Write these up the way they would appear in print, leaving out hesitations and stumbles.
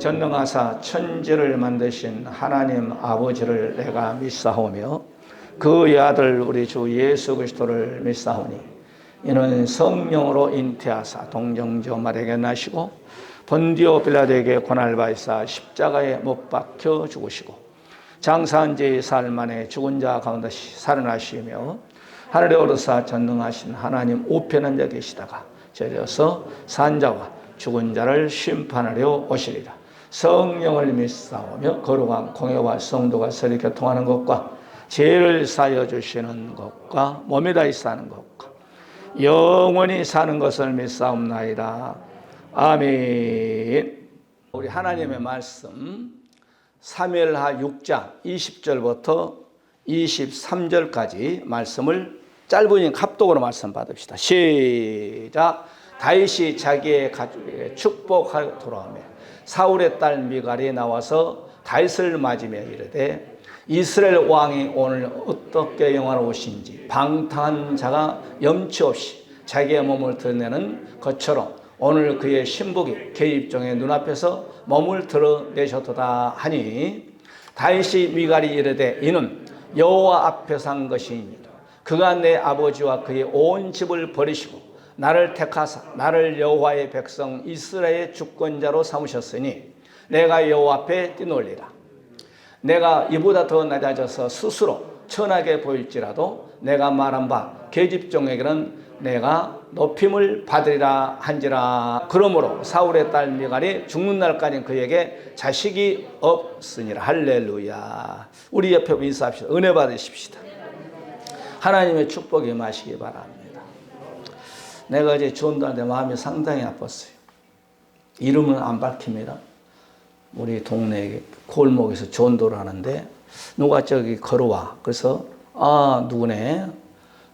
전능하사 천지를 만드신 하나님 아버지를 내가 믿사오며 그의 아들 우리 주 예수 그리스도를 믿사오니 이는 성령으로 잉태하사 동정녀 마리아에게 나시고 본디오 빌라도에게 고난을 받으사 십자가에 못 박혀 죽으시고 장사한 지 사흘 만에 죽은 자 가운데 살아나시며 하늘에 오르사 전능하신 하나님 우편한 자 계시다가 저리어서 산자와 죽은 자를 심판하려 오시리라. 성령을 믿사오며 거룩한 공회와 성도가 서로 교통하는 것과 죄를 사여 주시는 것과 몸에 다히 사는 것과 영원히 사는 것을 믿사옵나이다. 아멘. 우리 하나님의 말씀 사무엘하 6장 20절부터 23절까지 말씀을 짧으니 합독으로 말씀 받읍시다. 시작. 다윗이 자기의 가족에게 축복하여 돌아오며 사울의 딸 미갈이 나와서 다윗을 맞으며 이르되 이스라엘 왕이 오늘 어떻게 영화로우신지 방탕한 자가 염치 없이 자기의 몸을 드러내는 것처럼 오늘 그의 신복이 계집종의 눈앞에서 몸을 드러내셨도다 하니 다윗이 미갈이 이르되 이는 여호와 앞에서 한 것이니라. 그가 내 아버지와 그의 온 집을 버리시고 나를 택하사 나를 여호와의 백성 이스라엘의 주권자로 삼으셨으니 내가 여호와 앞에 뛰놀리라. 내가 이보다 더 낮아져서 스스로 천하게 보일지라도 내가 말한 바 계집종에게는 내가 높임을 받으리라 한지라. 그러므로 사울의 딸 미갈이 죽는 날까지 그에게 자식이 없으니라. 할렐루야. 우리 옆에 인사합시다. 은혜 받으십시다. 하나님의 축복이 임하시기 바랍니다. 내가 이제 전도하는데 마음이 상당히 아팠어요. 이름은 안 밝힙니다. 우리 동네 골목에서 전도를 하는데 누가 저기 걸어와. 그래서 누구네.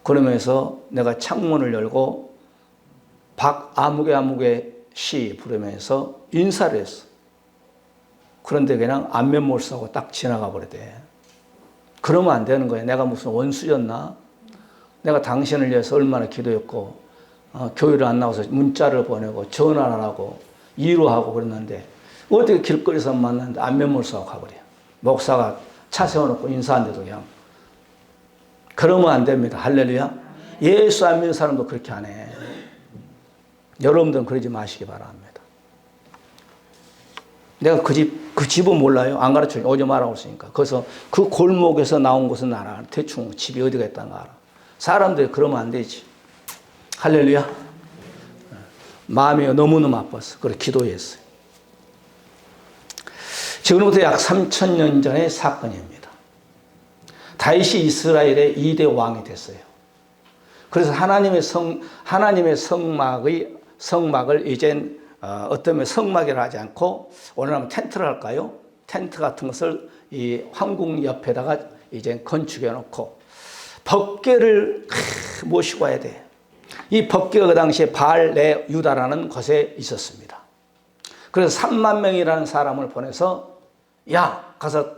그러면서 내가 창문을 열고 박아무개 시 부르면서 인사를 했어. 그런데 그냥 안면몰 쓰고 딱 지나가 버리대. 그러면 안 되는 거예요. 내가 무슨 원수였나? 내가 당신을 위해서 얼마나 기도했고 교회를 안 나와서 문자를 보내고 전화를 안 하고 위로하고 그랬는데 어떻게 길거리에서 만났는데 안면몰 쓰고 가버려. 목사가 차 세워놓고 인사하는데도 그냥. 그러면 안 됩니다. 할렐루야. 예수 안 믿는 사람도 그렇게 안 해. 여러분들은 그러지 마시기 바랍니다. 내가 그 집은 몰라요. 안 가르쳐요. 오지 말라고 했으니까. 그래서 그 골목에서 나온 곳은 알아. 대충 집이 어디가 있다는 거 알아. 사람들이 그러면 안 되지. 할렐루야. 마음이 너무너무 아팠어. 그래서 기도했어요. 지금부터 약 3000년 전의 사건입니다. 다윗이 이스라엘의 2대 왕이 됐어요. 그래서 하나님의 성막을 이젠 어떤 성막이라 하지 않고 오늘은 텐트를 할까요? 텐트 같은 것을 이 황궁 옆에다가 이제 건축해 놓고 법궤를 모시고 와야 돼. 이 법궤가 그 당시에 바알레 유다라는 곳에 있었습니다. 그래서 3만 명이라는 사람을 보내서 야 가서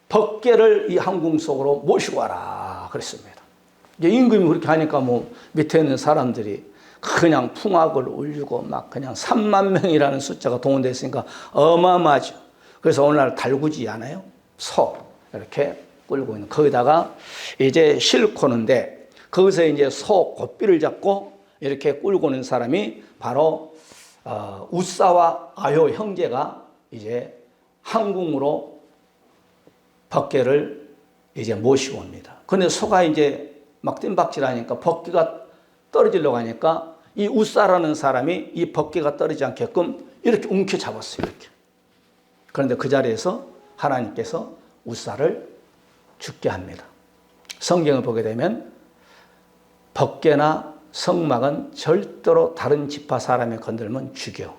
법궤를 이 황궁 속으로 모시고 와라 그랬습니다. 이제 임금이 그렇게 하니까 뭐 밑에 있는 사람들이 그냥 풍악을 울리고 막 그냥 3만 명이라는 숫자가 동원되어 있으니까 어마어마하죠. 그래서 오늘날 달구지 않아요? 소 이렇게 끌고 있는 거기다가 이제 싣고는데 거기서 이제 소 곶비를 잡고 이렇게 끌고 오는 사람이 바로 우사와 아요 형제가 이제 황궁으로 법궤를 이제 모시고 옵니다. 근데 소가 이제 막 뜀박질하니까 법궤가 떨어지려고 하니까 이 우사라는 사람이 이 법궤가 떨어지지 않게끔 이렇게 움켜 잡았어요. 이렇게. 그런데 그 자리에서 하나님께서 우사를 죽게 합니다. 성경을 보게 되면 법궤나 성막은 절대로 다른 지파 사람이 건들면 죽여.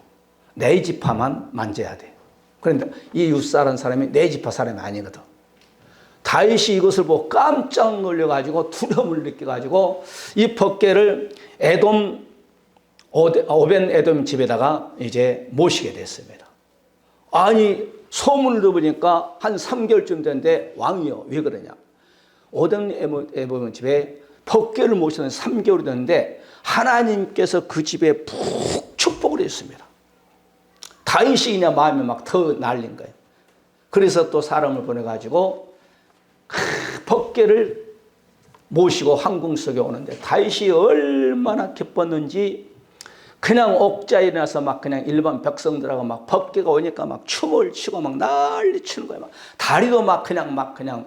내 지파만 만져야 돼. 그런데 이 우사라는 사람이 내 지파 사람이 아니거든. 다윗이 이것을 보고 깜짝 놀려가지고 두려움을 느껴가지고 이 법궤를 오벤 에돔 집에다가 이제 모시게 됐습니다. 아니 소문을 들어보니까 한 3개월쯤 됐는데 왕이요 왜 그러냐? 오벤 에돔 집에 법궤를 모시는 3개월이 됐는데 하나님께서 그 집에 푹 축복을 했습니다. 다윗이 그냥 마음이 막 더 날린 거예요. 그래서 또 사람을 보내가지고 법궤를 모시고 황궁 속에 오는데 다윗이 얼마나 기뻤는지 그냥 옥자에 일어나서 막 그냥 일반 백성들하고 막 법궤가 오니까 막 춤을 추고 막 난리 치는 거예요. 막 다리도 막 그냥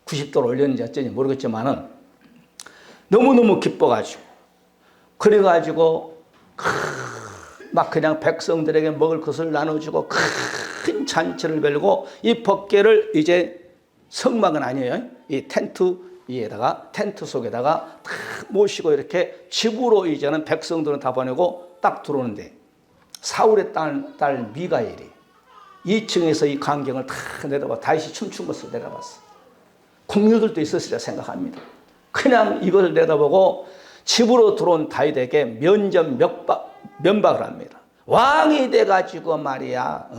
90도로 올렸는지 어쩐지 모르겠지만은 너무너무 기뻐가지고 그래가지고 막 그냥 백성들에게 먹을 것을 나눠주고 큰 잔치를 벌이고 이 법궤를 이제 성막은 아니에요. 이 텐트 속에다가 딱 모시고 이렇게 집으로 이제는 백성들은 다 보내고 딱 들어오는데 사울의 딸 미가엘이 2층에서 이 광경을 다 내려봐 다윗이 춤춘 것을 내려봤어. 궁녀들도 있었으리라 생각합니다. 그냥 이걸 내다보고 집으로 들어온 다윗에게 면박을 합니다. 왕이 돼가지고 말이야,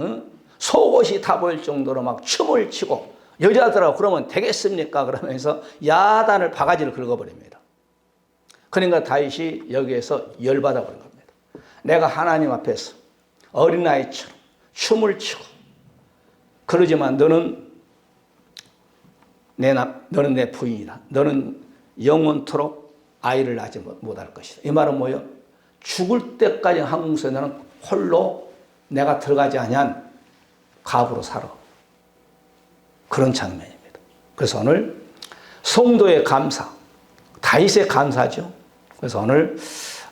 속옷이 다 보일 정도로 막 춤을 추고 여자들하고 그러면 되겠습니까? 그러면서 야단을 바가지를 긁어버립니다. 그러니까 다윗이 여기에서 열받아 버린 겁니다. 내가 하나님 앞에서 어린아이처럼 춤을 추고 그러지만 너는 내 부인이다. 너는 영원토록 아이를 낳지 못할 것이다. 이 말은 뭐예요? 죽을 때까지 한국에서 너는 홀로 내가 들어가지 아니한 가부로 살아. 그런 장면입니다. 그래서 오늘 성도의 감사, 다윗의 감사죠. 그래서 오늘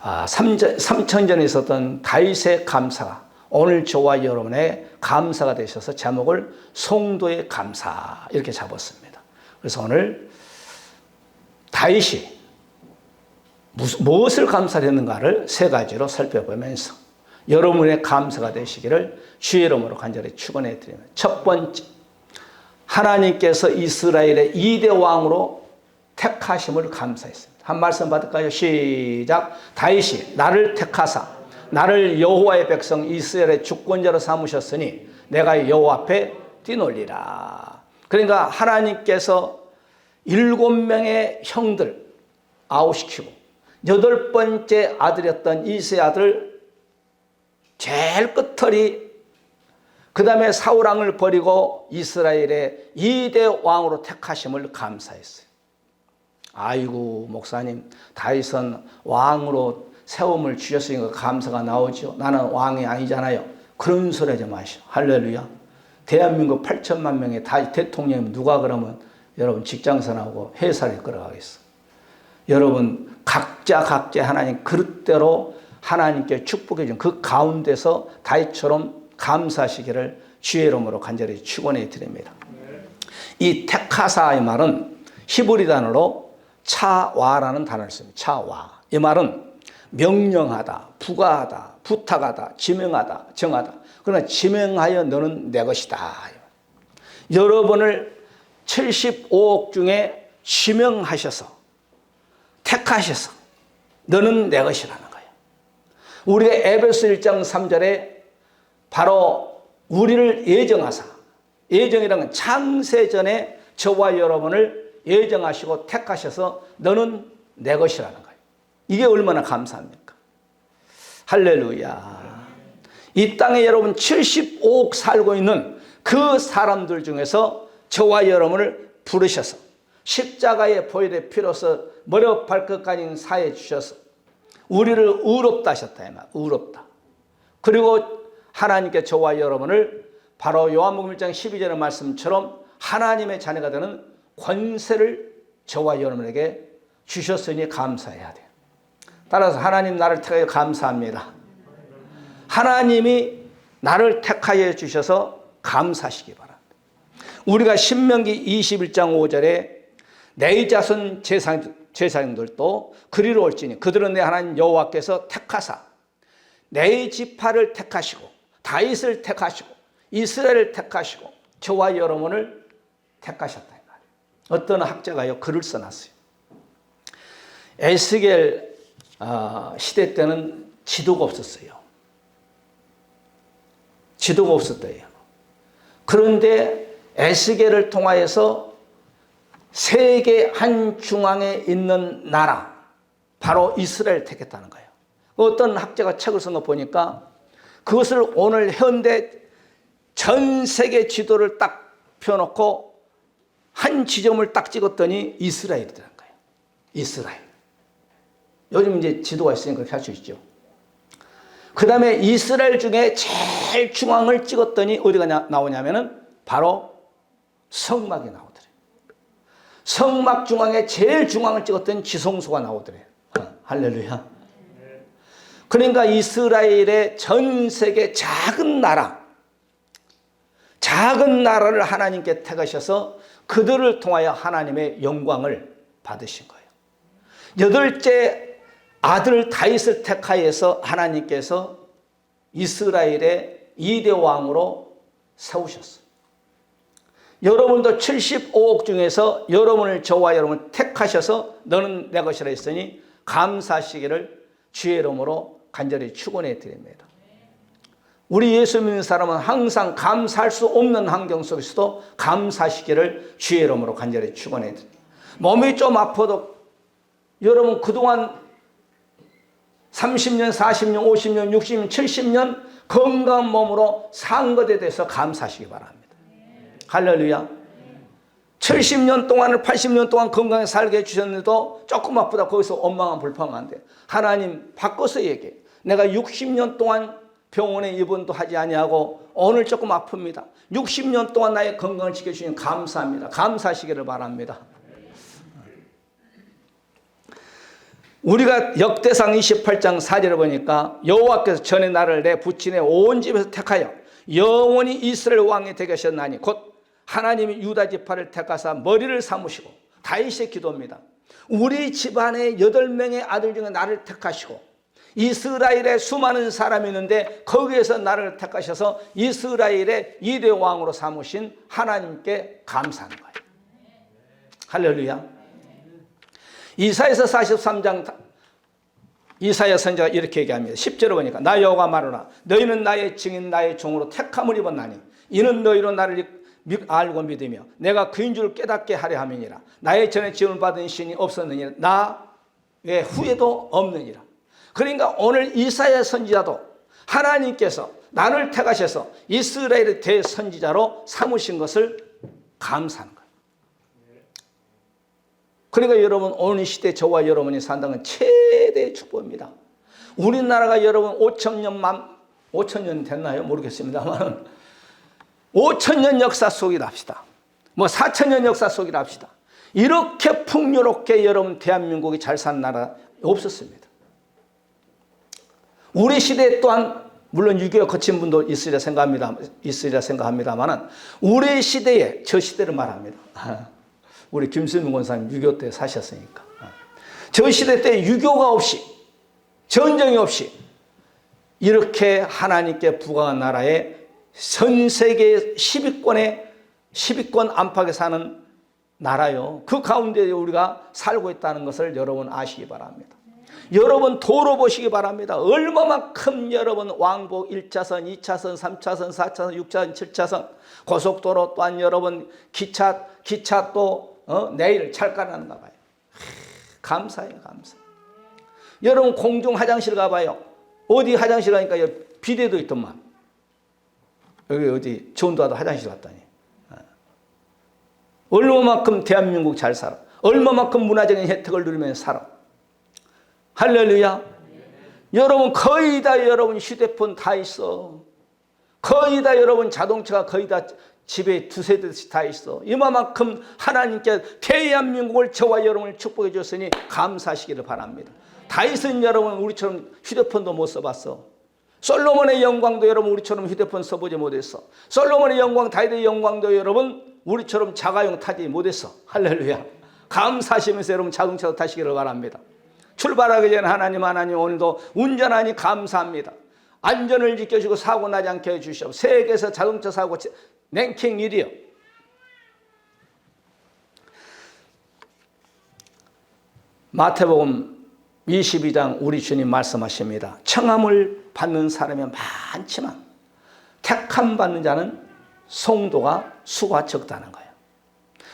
3000전에 있었던 다윗의 감사가 오늘 저와 여러분의 감사가 되셔서 제목을 성도의 감사 이렇게 잡았습니다. 그래서 오늘 다윗이 무엇을 감사했는가를 세 가지로 살펴보면서 여러분의 감사가 되시기를 주의 이름으로 간절히 축원해 드립니다. 첫 번째, 하나님께서 이스라엘의 2대 왕으로 택하심을 감사했습니다. 한 말씀 받을까요? 시작. 다윗이 나를 택하사 나를 여호와의 백성 이스라엘의 주권자로 삼으셨으니 내가 여호와 앞에 뛰놀리라. 그러니까 하나님께서 7명의 형들 아웃시키고 8번째 아들이었던 이새의 아들 제일 끝털이 그 다음에 사울왕을 버리고 이스라엘의 2대 왕으로 택하심을 감사했어요. 아이고 목사님 다윗은 왕으로 세움을 주셨으니까 감사가 나오죠. 나는 왕이 아니잖아요. 그런 소리 하지 마시오. 할렐루야. 대한민국 8천만 명의 다윗 대통령이면 누가 그러면 여러분 직장생활하고 회사를 끌어가겠어. 여러분 각자 하나님 그릇대로 하나님께 축복해 준 그 가운데서 다윗처럼 감사하시기를 주의 이름으로 간절히 축원해 드립니다. 이 택하사의 말은 히브리 단어로 차와라는 단어를 씁니다. 차와. 이 말은 명령하다, 부과하다, 부탁하다, 지명하다, 정하다. 그러나 지명하여 너는 내 것이다. 여러분을 75억 중에 지명하셔서 택하셔서 너는 내 것이라는 거예요. 우리가 에베소 1장 3절에 바로 우리를 예정하사, 예정이라는 건 창세전에 저와 여러분을 예정하시고 택하셔서 너는 내 것이라는 거예요. 이게 얼마나 감사합니까? 할렐루야. 이 땅에 여러분 75억 살고 있는 그 사람들 중에서 저와 여러분을 부르셔서 십자가의 보혈의 피로서 머리부터 발끝까지 사해 주셔서 우리를 의롭다 하셨다. 의롭다. 그리고 하나님께 저와 여러분을 바로 요한복음 1장 12절의 말씀처럼 하나님의 자녀가 되는 권세를 저와 여러분에게 주셨으니 감사해야 돼요. 따라서 하나님 나를 택하여 감사합니다. 하나님이 나를 택하여 주셔서 감사하시기 바랍니다. 우리가 신명기 21장 5절에 내 자손 제사장들도 그리로 올지니 그들은 내 하나님 여호와께서 택하사 내 지파를 택하시고 다윗을 택하시고 이스라엘을 택하시고 저와 여러분을 택하셨다. 어떤 학자가요 글을 써놨어요. 에스겔 시대 때는 지도가 없었어요. 지도가 없었대요. 그런데 에스겔을 통하여서 세계 한 중앙에 있는 나라 바로 이스라엘을 택했다는 거예요. 어떤 학자가 책을 쓴 거 보니까 그것을 오늘 현대 전 세계 지도를 딱 펴놓고 한 지점을 딱 찍었더니 이스라엘이라는 거예요. 이스라엘. 요즘 이제 지도가 있으니까 그렇게 할 수 있죠. 그 다음에 이스라엘 중에 제일 중앙을 찍었더니 어디가 나오냐면은 바로 성막이 나오더래요. 성막 중앙에 제일 중앙을 찍었더니 지성소가 나오더래요. 할렐루야. 그러니까 이스라엘의 전 세계 작은 나라를 하나님께 택하셔서 그들을 통하여 하나님의 영광을 받으신 거예요. 8째 아들 다윗을 택하여서 하나님께서 이스라엘의 2대 왕으로 세우셨어요. 여러분도 75억 중에서 여러분을 저와 여러분을 택하셔서 너는 내 것이라 했으니 감사하시기를 주의 이름으로 간절히 축원해 드립니다. 우리 예수 믿는 사람은 항상 감사할 수 없는 환경 속에서도 감사하시기를 주의 이름으로 간절히 축원해 드립니다. 몸이 좀 아파도 여러분 그동안 30년, 40년, 50년, 60년, 70년 건강한 몸으로 산 것에 대해서 감사하시기 바랍니다. 할렐루야. 70년 동안을 80년 동안 건강하게 살게 해주셨는데도 조금 아프다 거기서 원망하면 불평하면 안 돼. 하나님 바꿔서 얘기해. 내가 60년 동안 병원에 입원도 하지 아니하고 오늘 조금 아픕니다. 60년 동안 나의 건강을 지켜주시니 감사합니다. 감사하시기를 바랍니다. 우리가 역대상 28장 4절을 보니까 여호와께서 전에 나를 내 부친의 온 집에서 택하여 영원히 이스라엘 왕이 되게 하셨나니 곧 하나님이 유다 지파를 택하사 머리를 삼으시고 다윗의 기도입니다. 우리 집안의 8명의 아들 중에 나를 택하시고 이스라엘에 수많은 사람이 있는데 거기에서 나를 택하셔서 이스라엘의 2대 왕으로 삼으신 하나님께 감사하는 거예요. 할렐루야. 이사야서 43장 이사야 선지자가 이렇게 얘기합니다. 10절을 보니까 나 여호와 말하노라 너희는 나의 증인 나의 종으로 택함을 입었나니 이는 너희로 나를 알고 믿으며 내가 그인 줄 깨닫게 하려 함이니라. 나의 전에 지음을 받은 신이 없었느니라. 나의 후에도 없느니라. 그러니까 오늘 이사야 선지자도 하나님께서 나를 택하셔서 이스라엘의 대선지자로 삼으신 것을 감사하는 거예요. 그러니까 여러분 오늘 시대 저와 여러분이 산다는 건 최대의 축복입니다. 우리나라가 여러분 5,000년 됐나요? 모르겠습니다만 5,000년 역사 속이라 합시다. 4,000년 역사 속이라 합시다. 이렇게 풍요롭게 여러분 대한민국이 잘 사는 나라 없었습니다. 우리 시대 또한 물론 6.25 거친 분도 있으리라 생각합니다만 우리 시대에 저 시대를 말합니다. 우리 김수민 권사님 6.25 때 사셨으니까. 저 시대 때 6.25가 없이 전쟁이 없이 이렇게 하나님께 부강한 나라에 전 세계 10위권 안팎에 사는 나라요. 그 가운데 우리가 살고 있다는 것을 여러분 아시기 바랍니다. 여러분 도로 보시기 바랍니다. 얼마만큼 여러분 왕복 1차선, 2차선, 3차선, 4차선, 6차선, 7차선 고속도로 또한 여러분 기차 또 내일 찰까나는가 봐요. 감사해요, 감사. 여러분 공중 화장실 가봐요. 어디 화장실 가니까 비데도 있더만. 여기 어디 전도하다 화장실 갔다니. 얼마만큼 대한민국 잘 살아. 얼마만큼 문화적인 혜택을 누리면서 살아. 할렐루야. 여러분 거의 다 여러분 휴대폰 다 있어. 거의 다 여러분 자동차가 거의 다 집에 2세대씩 다 있어. 이만큼 하나님께 대한민국을 저와 여러분을 축복해 주셨으니 감사하시기를 바랍니다. 다윗은 여러분 우리처럼 휴대폰도 못 써봤어. 솔로몬의 영광도 여러분 우리처럼 휴대폰 써보지 못했어. 솔로몬의 영광, 다윗의 영광도 여러분 우리처럼 자가용 타지 못했어. 할렐루야. 감사하시면서 여러분 자동차도 타시기를 바랍니다. 출발하기 전에 하나님 오늘도 운전하니 감사합니다. 안전을 지켜주고 사고 나지 않게 해주시오. 세계에서 자동차 사고 랭킹 1위요. 마태복음 22장 우리 주님 말씀하십니다. 청함을 받는 사람이 많지만 택함 받는 자는 성도가 수가 적다는 거예요.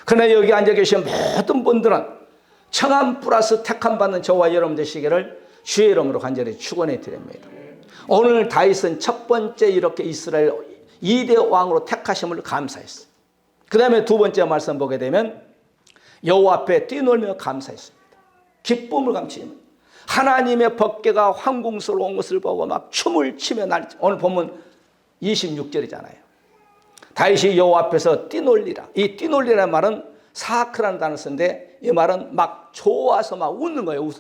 그러나 여기 앉아 계신 모든 분들은 청함 플러스 택함 받는 저와 여러분 되시기를 주의 이름으로 간절히 축원해 드립니다. 오늘 다윗은 첫 번째 이렇게 이스라엘 2대 왕으로 택하심을 감사했어요. 그 다음에 두 번째 말씀 보게 되면 여호와 앞에 뛰놀며 감사했습니다. 기쁨을 감추면 하나님의 법궤가 황궁스러운 온 것을 보고 막 춤을 추며 오늘 보면 26절이잖아요. 다윗이 여호와 앞에서 뛰놀리라. 이 뛰놀리라는 말은 사크라는 단어를 쓰는데 이 말은 막 좋아서 막 웃는 거예요.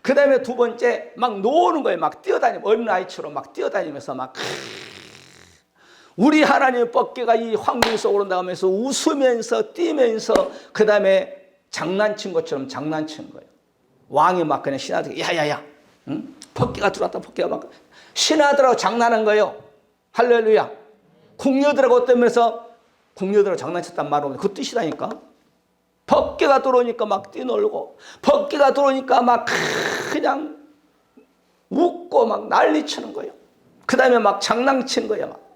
그 다음에 두 번째 막 노는 거예요. 막 뛰어다니며 어린아이처럼 막 뛰어다니면서 막 우리 하나님의 법궤가 이 황궁 속으로 나오면서 웃으면서 뛰면서 그 다음에 장난친 것처럼 장난친 거예요. 왕이 막 그냥 신하들에게 야야야 응? 법궤가 들어왔다. 법궤가 막 신하들하고 장난한 거예요. 할렐루야. 궁녀들하고 어떠면서 궁녀들하고 장난쳤단 말은 그 뜻이라니까. 법궤가 들어오니까 막 뛰놀고 법궤가 들어오니까 막 그냥 웃고 막 난리치는 거예요. 그 다음에 막 장난친 거예요. 막.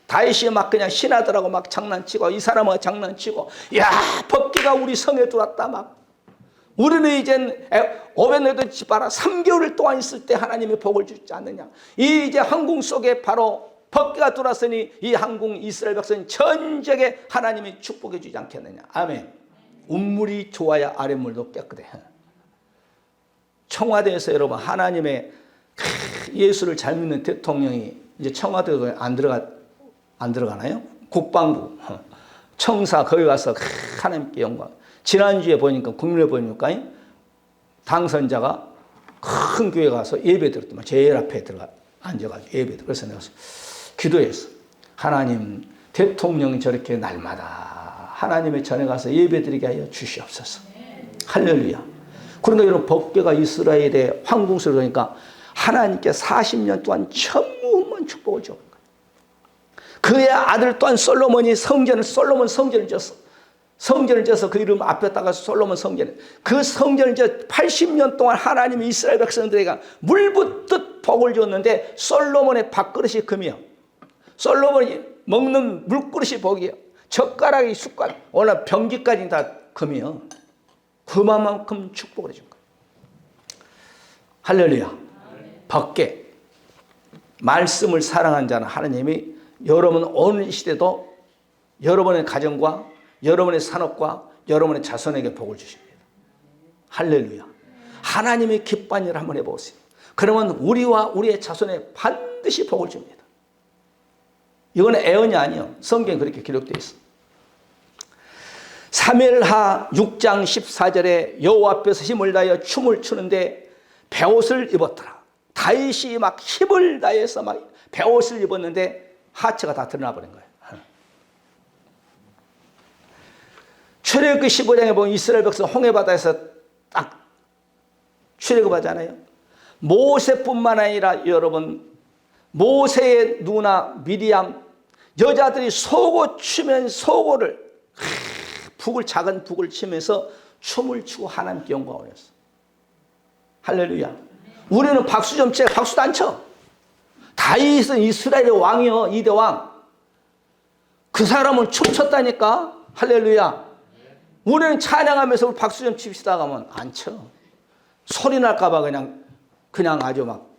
다윗이 막 그냥 신하들하고 막 장난치고 이 사람하고 장난치고 야 법궤가 우리 성에 들어왔다. 막 우리는 이젠 오벤에도 집 봐라 3개월 동안 있을 때 하나님이 복을 주지 않느냐. 이 이제 황궁 속에 바로 법궤가 들어왔으니 이 황궁 이스라엘 백성 전적에 하나님이 축복해 주지 않겠느냐. 아멘. 운물이 좋아야 아랫물도 깨끗해. 청와대에서 여러분 하나님의 예수를 잘 믿는 대통령이 이제 청와대도 안 들어가나요? 국방부, 청사 거기 가서 하나님께 영광. 지난주에 보니까 국민을 보니까 당선자가 큰 교회 가서 예배 드렸더만 제일 앞에 들어가 앉아가지고 예배 드렸어. 그래서 내가 기도했어. 하나님 대통령이 저렇게 날마다 하나님의 전에 가서 예배드리게 하여 주시옵소서. 할렐루야. 그러니까 여러분 법궤가 이스라엘의 황궁스로 그러니까 하나님께 40년 동안 전무후무한 축복을 줬는 거예요. 그의 아들 또한 솔로몬이 솔로몬 성전을 졌어. 성전을 져서 그 이름 앞에다가 솔로몬 성전. 그 성전을 져 80년 동안 하나님이 이스라엘 백성들에게 물붓듯 복을 줬는데 솔로몬의 밥그릇이 금이요. 솔로몬이 먹는 물그릇이 복이요. 젓가락이 숟가락, 오늘 병기까지 다 금이요. 그만큼 축복을 해준 거예요. 할렐루야. 법궤. 말씀을 사랑한 자는 하나님이 여러분 오늘 시대도 여러분의 가정과 여러분의 산업과 여러분의 자손에게 복을 주십니다. 할렐루야. 하나님의 기뻐하는 일을 한번 해보세요. 그러면 우리와 우리의 자손에 반드시 복을 줍니다. 이거는 애언이 아니에요. 성경에 그렇게 기록되어 있어. 사무엘하 6장 14절에 여호와 앞에서 힘을 다하여 춤을 추는데 베옷을 입었더라. 다윗이 막 힘을 다해서 막 베옷을 입었는데 하체가 다 드러나 버린 거예요. 출애굽기 15장에 보면 이스라엘 백성 홍해바다에서 딱 출애굽하잖아요. 모세뿐만 아니라 여러분 모세의 누나 미리암 여자들이 소고 추면 소고를 작은 북을 치면서 춤을 추고 하나님께 영광을 올렸어. 할렐루야. 우리는 박수 좀 쳐. 박수도 안 쳐. 다윗은 이스라엘의 왕이요. 2대 왕. 그 사람은 춤췄다니까. 할렐루야. 우리는 찬양하면서 박수 좀 칩시다 가면 안 쳐. 소리 날까 봐 그냥 아주 막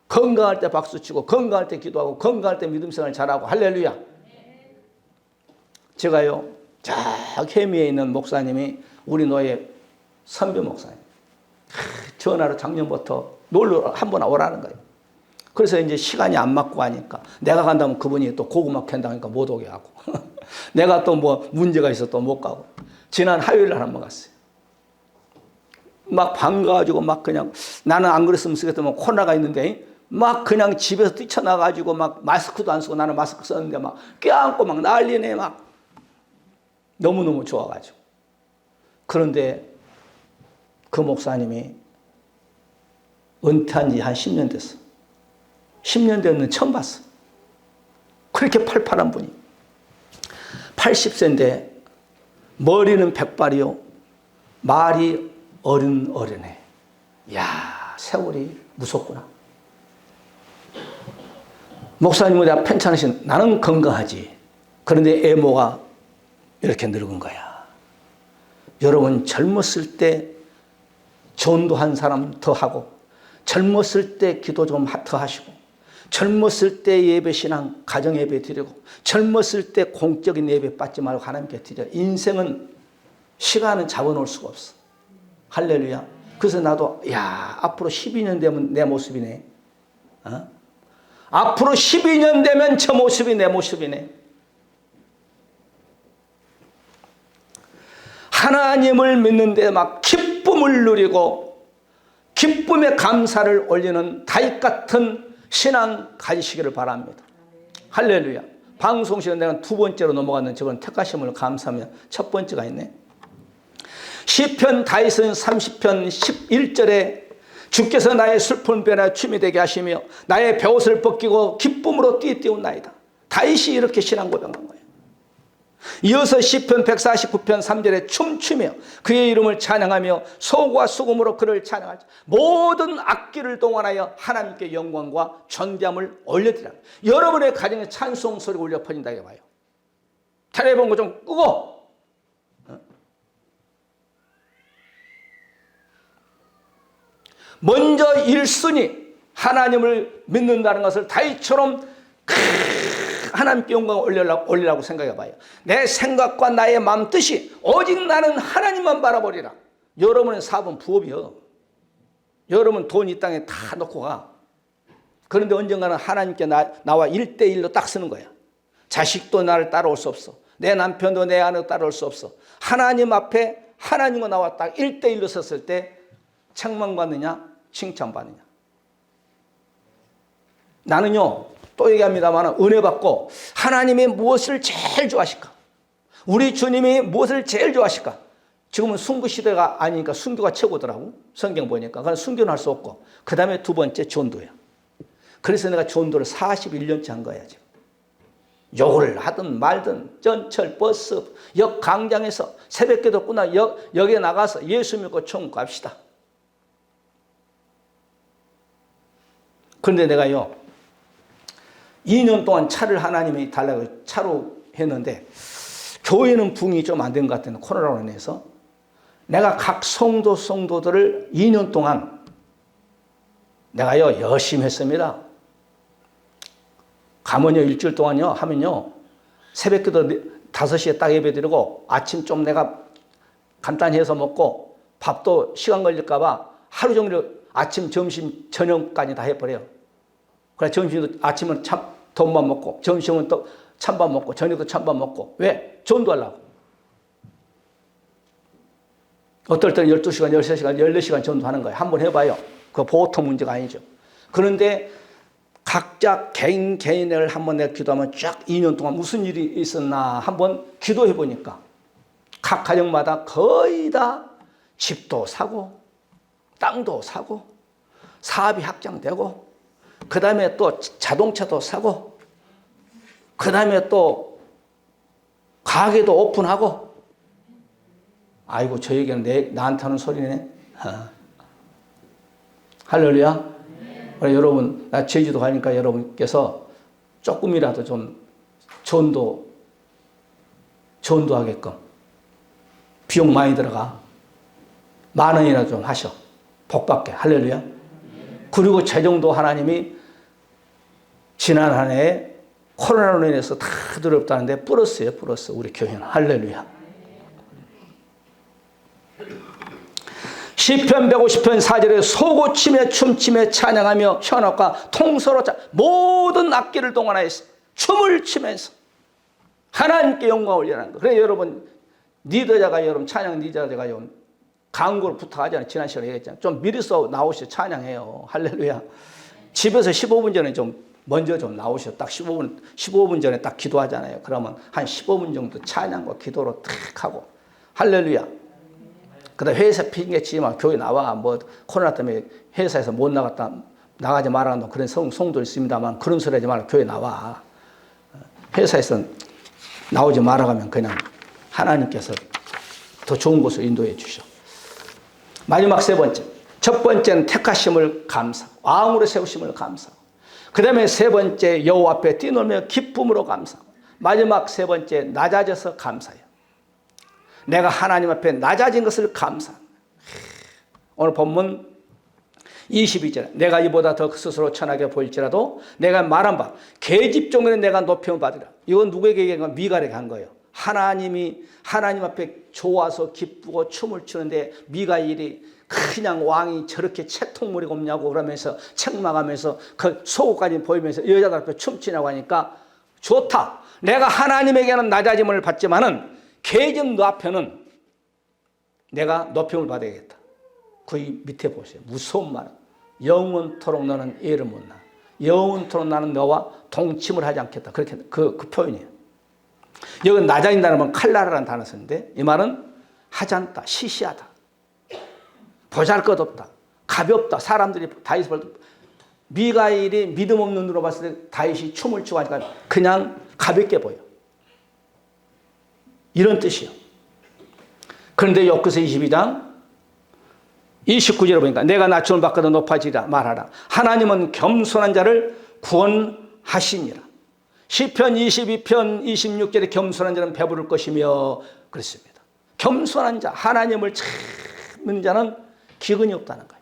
건강할 때 박수 치고 건강할 때 기도하고 건강할 때 믿음 생활 잘하고. 할렐루야. 제가요. 저 해미에 있는 목사님이 우리 노예 선배 목사님. 전화로 작년부터 놀러 한번 오라는 거예요. 그래서 이제 시간이 안 맞고 하니까 내가 간다면 그분이 또 고구마 캔다 하니까 못 오게 하고 내가 또 뭐 문제가 있어 또 못 가고 지난 화요일 날 한번 갔어요. 막 반가가지고 막 그냥 나는 안 그랬으면 쓰겠다면 코로나가 있는데 막 그냥 집에서 뛰쳐나가지고 막 마스크도 안 쓰고 나는 마스크 썼는데 막 껴안고 막 난리네 막 너무너무 좋아가지고. 그런데 그 목사님이 은퇴한 지 한 10년 됐어. 10년 됐는데 처음 봤어. 그렇게 팔팔한 분이. 80세인데 머리는 백발이요. 말이 어른어른해. 야 세월이 무섭구나. 목사님은 내가 편찮으신 나는 건강하지. 그런데 애모가 이렇게 늙은 거야. 여러분 젊었을 때 전도한 사람 더 하고 젊었을 때 기도 좀 더 하시고, 젊었을 때 예배 신앙 가정 예배 드리고, 젊었을 때 공적인 예배 받지 말고 하나님께 드려. 인생은 시간은 잡아놓을 수가 없어. 할렐루야. 그래서 나도 앞으로 12년 되면 내 모습이네. 앞으로 12년 되면 저 모습이 내 모습이네. 하나님을 믿는데 막 기쁨을 누리고 기쁨의 감사를 올리는 다윗 같은 신앙 가지시기를 바랍니다. 할렐루야. 방송 시간 내가 두 번째로 넘어갔는 저건 택하심을 감사하며 첫 번째가 있네. 시편 다윗은 30편 11절에 주께서 나의 슬픈 배나 춤이 되게 하시며 나의 벼옷을 벗기고 기쁨으로 띠띠운나이다. 다윗이 이렇게 신앙 고백한 거예요. 이어서 시편 149편 3절에 춤추며 그의 이름을 찬양하며 소고와 수금으로 그를 찬양하자. 모든 악기를 동원하여 하나님께 영광과 존귀함을 올려드리라. 여러분의 가정에 찬송 소리가 울려 퍼진다 해봐요. 텔레비전 거 좀 끄고, 먼저 1순위 하나님을 믿는다는 것을 다윗처럼 하나님께 영광을 올리라고 생각해 봐요. 내 생각과 나의 마음 뜻이 오직 나는 하나님만 바라보리라. 여러분의 사업은 부업이요. 여러분 돈 이 땅에 다 놓고 가. 그런데 언젠가는 하나님께 나와 1대1로 딱 쓰는 거야. 자식도 나를 따라올 수 없어. 내 남편도 내 아내도 따라올 수 없어. 하나님 앞에 하나님과 나와 딱 1대1로 섰을 때 책망받느냐 칭찬받느냐. 나는요 또 얘기합니다만 은혜 받고 하나님이 무엇을 제일 좋아하실까? 우리 주님이 무엇을 제일 좋아하실까? 지금은 순교 시대가 아니니까 순교가 최고더라고. 성경 보니까. 그건 순교는 할 수 없고, 그 다음에 두 번째 전도야. 그래서 내가 전도를 41년째 한 거야 지금. 욕을 하든 말든 전철 버스 역 광장에서 새벽기도 끝나 역에 나가서 예수 믿고 천국 갑시다. 그런데 내가요 2년 동안 차를 하나님이 달라고 차로 했는데 교회는 부응이 좀 안 된 것 같아요. 코로나로 인해서. 내가 각 성도들을 2년 동안 내가요 열심히 했습니다. 가면요 일주일 동안요 하면요 새벽기도 5시에 딱 예배드리고 아침 좀 내가 간단히 해서 먹고 밥도 시간 걸릴까 봐 하루 종일 아침 점심 저녁까지 다 해버려요. 그래 점심도 아침은 돈만 먹고 점심은 또 찬밥 먹고 저녁도 찬밥 먹고. 왜? 전도하려고. 어떨 때는 12시간 13시간 14시간 전도하는 거예요. 한번 해봐요. 그거 보통 문제가 아니죠. 그런데 각자 개인을 한번 내가 기도하면 쫙 2년 동안 무슨 일이 있었나 한번 기도해 보니까 각 가정마다 거의 다 집도 사고 땅도 사고 사업이 확장되고 그 다음에 또 자동차도 사고 그 다음에 또 가게도 오픈하고. 아이고 저 얘기는 나한테 하는 소리네. 할렐루야. 그래, 여러분 나 제주도 가니까 여러분께서 조금이라도 좀 전도하게끔 비용 많이 들어가 10,000원이라도 좀 하셔. 복받게. 할렐루야. 그리고 재정도 하나님이 지난 한 해에 코로나로 인해서 다 어렵다는데 플러스예요. 플러스. 우리 교회는. 할렐루야. 시편 150편 4절에 소고치며 춤추며 찬양하며 현악과 통소로 모든 악기를 동원하여서 춤을 추면서 하나님께 영광을 올리라는 거. 그래 여러분 리더자가 여러분 찬양 리더자가 여러분 광고를 부탁하잖아요. 지난 시간에 얘기했잖아요. 좀 미리서 나오셔 찬양해요. 할렐루야. 집에서 15분 전에 좀 먼저 좀 나오셔. 딱 15분 전에 딱 기도하잖아요. 그러면 한 15분 정도 찬양과 기도로 탁 하고. 할렐루야. 그다음 회사 핑계치지만 교회 나와. 뭐 코로나 때문에 회사에서 못 나가지 말라는 그런 성도 있습니다만 그런 소리 하지 말고 교회 나와. 회사에서 나오지 말아가면 그냥 하나님께서 더 좋은 곳으로 인도해 주셔. 마지막 세 번째. 첫 번째는 택하심을 감사하고 왕으로 세우심을 감사하고 그 다음에 세 번째 여호와 앞에 뛰놀며 기쁨으로 감사하고 마지막 세 번째 낮아져서 감사해요. 내가 하나님 앞에 낮아진 것을 감사합니다. 오늘 본문 22절 내가 이보다 더 스스로 천하게 보일지라도 내가 말한 바 계집종에게 내가 높임을 받으라. 이건 누구에게 얘기한 거야? 미갈에게 한 거예요. 하나님이 하나님 앞에 좋아서 기쁘고 춤을 추는데 미가일이 그냥 왕이 저렇게 채통물이 없냐고 그러면서 책망하면서 그 속옷까지 보이면서 여자들 앞에 춤추냐고 하니까 좋다. 내가 하나님에게는 낮아짐을 받지만은 계집 너 앞에는 내가 높임을 받아야겠다. 그 밑에 보세요. 무서운 말. 영원토록 너는 예를 못 나. 영원토록 나는 너와 동침을 하지 않겠다. 그렇게 그 표현이에요. 여기 낮아진다는 건 칼라라는 단어 쓰는데 이 말은 하지 않다. 시시하다. 보잘것없다. 가볍다. 사람들이 다윗을 볼 때 미가일이 믿음 없는 눈으로 봤을 때 다윗이 춤을 추고 하니까 그냥 가볍게 보여. 이런 뜻이요. 그런데 욥기서 22장 29절에 보니까 내가 낮춤을 받거든 높아지라 말하라. 하나님은 겸손한 자를 구원하시니라. 시편 22편 26절에 겸손한 자는 배부를 것이며 그렇습니다. 겸손한 자, 하나님을 찾는 자는 기근이 없다는 거예요.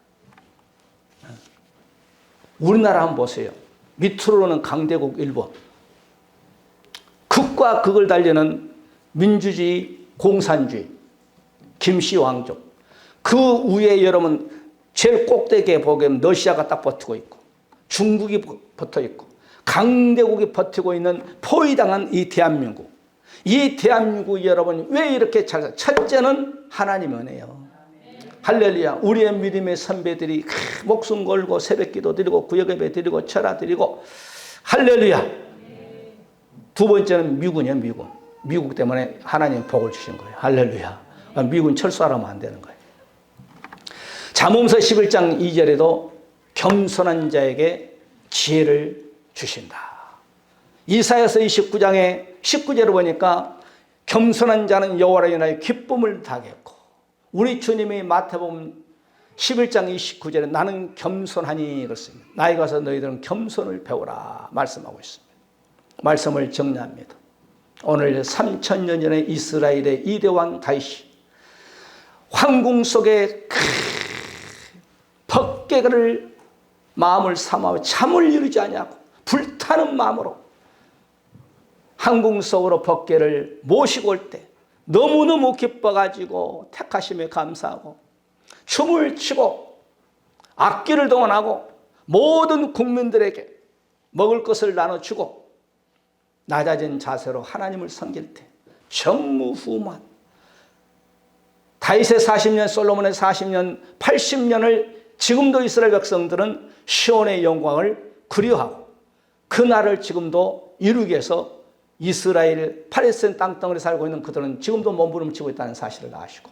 우리나라 한번 보세요. 밑으로는 강대국 일본, 극과 극을 달리는 민주주의, 공산주의, 김씨 왕족. 그 위에 여러분 제일 꼭대기에 보면 러시아가 딱 버티고 있고 중국이 붙어 있고 강대국이 버티고 있는 포위당한 이 대한민국. 이 대한민국 여러분 왜 이렇게 잘? 첫째는 하나님의 은혜요. 할렐루야. 우리의 믿음의 선배들이 목숨 걸고 새벽기도 드리고 구역예배 드리고 철야 드리고 할렐루야. 두 번째는 미군이에요. 미군. 미국 때문에 하나님 복을 주신 거예요. 할렐루야. 미군 철수하라면 안 되는 거예요. 잠언서 11장 2절에도 겸손한 자에게 지혜를 주신다. 이사야서 29장에 19절을 보니까 겸손한 자는 여호와로 인하여 기쁨을 당했고 우리 주님이 마태복음 11장 29절에 나는 겸손하니 그렇습니다. 나에 가서 너희들은 겸손을 배우라 말씀하고 있습니다. 말씀을 정리합니다. 오늘 3000년 전에 이스라엘의 2대 왕 다윗이 황궁 속에 법궤를 마음을 삼아 잠을 이루지 아니하고 불타는 마음으로 황궁 속으로 법궤를 모시고 올 때 너무너무 기뻐가지고 택하심에 감사하고 춤을 추고 악기를 동원하고 모든 국민들에게 먹을 것을 나눠주고 낮아진 자세로 하나님을 섬길 때 전무후무한 다윗의 40년, 솔로몬의 40년, 80년을 지금도 이스라엘 백성들은 시온의 영광을 그리워하고 그 날을 지금도 이루기 위해서 이스라엘 팔레스타인 땅덩어리에 살고 있는 그들은 지금도 몸부림치고 있다는 사실을 아시고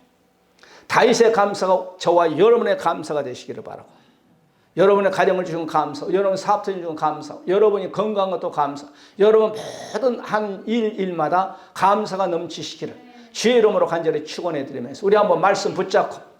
다윗의 감사가 저와 여러분의 감사가 되시기를 바라고 여러분의 가정을 주신 감사, 여러분 사업을 주신 감사, 여러분이 건강한 것도 감사, 여러분 모든 한 일마다 감사가 넘치시기를 주의 이름으로 간절히 축원해 드리면서 우리 한번 말씀 붙잡고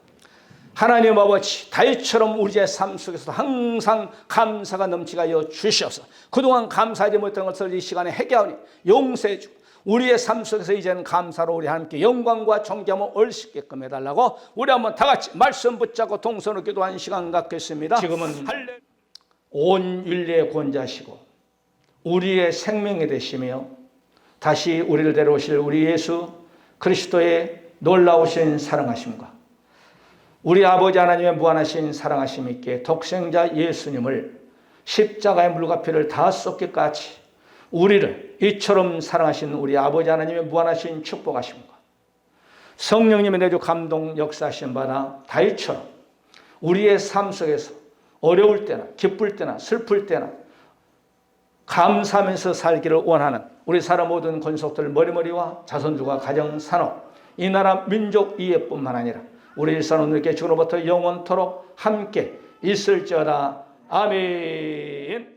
하나님 아버지 다윗처럼 우리의 삶 속에서도 항상 감사가 넘치게 하여 주시옵소서. 그동안 감사하지 못한 것을 이 시간에 해결하니 용서해 주고 우리의 삶 속에서 이제는 감사로 우리 하나님께 영광과 존귀함을 올 수 있게끔 해달라고 우리 한번 다 같이 말씀 붙잡고 동서로 기도하는 시간 갖겠습니다. 지금은 온 인류의 권자시고 우리의 생명이 되시며 다시 우리를 데려오실 우리 예수 그리스도의 놀라우신 사랑하심과 우리 아버지 하나님의 무한하신 사랑하심 있게 독생자 예수님을 십자가의 물과 피를 다 쏟기까지 우리를 이처럼 사랑하신 우리 아버지 하나님의 무한하신 축복하심과 성령님의 내주 감동 역사하신 바나 다윗처럼 우리의 삶 속에서 어려울 때나 기쁠 때나 슬플 때나 감사하면서 살기를 원하는 우리 사람 모든 권속들 머리머리와 자손들과 가정 산업 이 나라 민족 이해뿐만 아니라 우리 일산 오늘께 지금부터 영원토록 함께 있을지어다. 아멘.